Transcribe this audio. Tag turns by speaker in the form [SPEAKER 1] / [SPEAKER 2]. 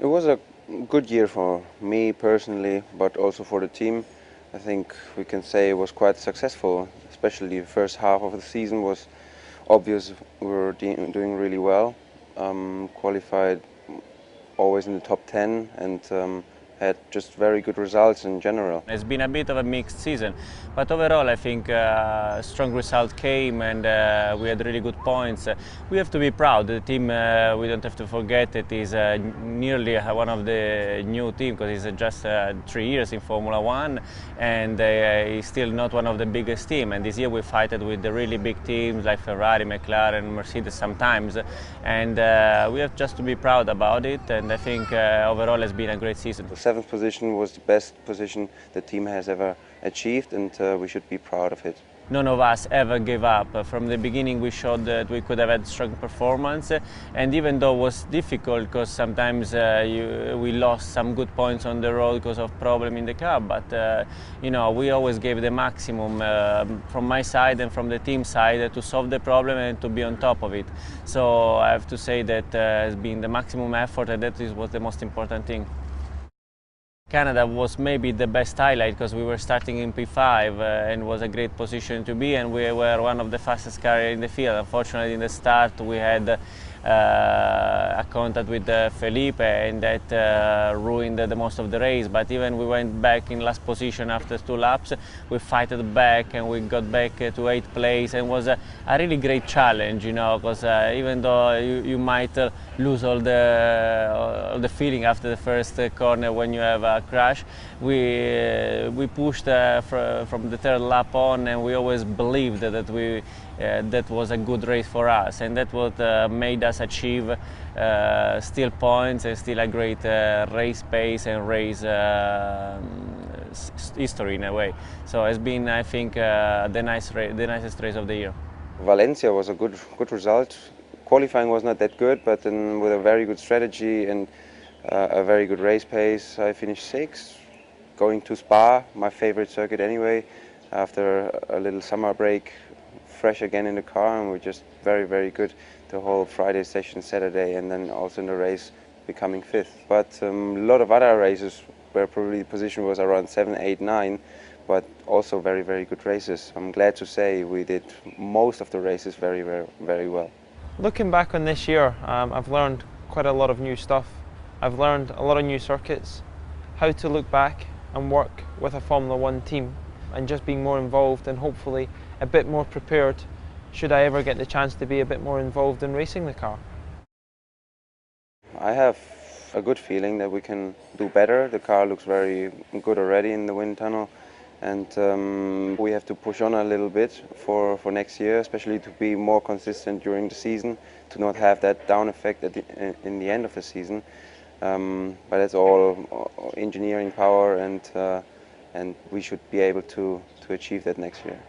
[SPEAKER 1] It was a good year for me personally, but also for the team. I think we can say it was quite successful, especially the first half of the season was obvious we were doing really well. Qualified always in the top 10 and had just very good results in general.
[SPEAKER 2] It's been a bit of a mixed season, but overall I think strong result came and we had really good points. We have to be proud. The team, we don't have to forget, it is nearly one of the new team because it's just 3 years in Formula One and it's still not one of the biggest team. And this year we fight with the really big teams like Ferrari, McLaren, Mercedes sometimes, and we have just to be proud about it. And I think overall it's been a great season.
[SPEAKER 1] The seventh position was the best position the team has ever achieved, and we should be proud of it.
[SPEAKER 2] None of us ever gave up. From the beginning we showed that we could have had strong performance, and even though it was difficult because sometimes we lost some good points on the road because of problem in the car, but you know, we always gave the maximum from my side and from the team side to solve the problem and to be on top of it. So I have to say that it's been the maximum effort, and that was the most important thing. Canada was maybe the best highlight because we were starting in P5 and was a great position to be, and we were one of the fastest cars in the field. Unfortunately in the start we had a contact with Felipe, and that ruined the most of the race, but even we went back in last position after 2 laps. We fought back and we got back to 8th place, and was a really great challenge, you know, because even though you might lose all the feeling after the first corner when you have a crash, we pushed from the 3rd lap on, and we always believed that that was a good race for us, and that what made us achieve still points and still a great race pace and race history in a way. So it's been, I think, the nicest race of the year.
[SPEAKER 1] Valencia was a good result. Qualifying was not that good, but then with a very good strategy and a very good race pace, I finished 6th. Going to Spa, my favorite circuit anyway, after a little summer break, fresh again in the car, and we're just very good the whole Friday session, Saturday, and then also in the race becoming 5th. But a lot of other races where probably the position was around 7, 8, 9, but also very good races. I'm glad to say we did most of the races very well.
[SPEAKER 3] Looking back on this year, I've learned quite a lot of new stuff. I've learned a lot of new circuits, how to look back and work with a Formula One team, and just being more involved and hopefully a bit more prepared should I ever get the chance to be a bit more involved in racing the car.
[SPEAKER 1] I have a good feeling that we can do better. The car looks very good already in the wind tunnel, and we have to push on a little bit for next year, especially to be more consistent during the season, to not have that down effect in the end of the season. But it's all engineering power, and we should be able to achieve that next year.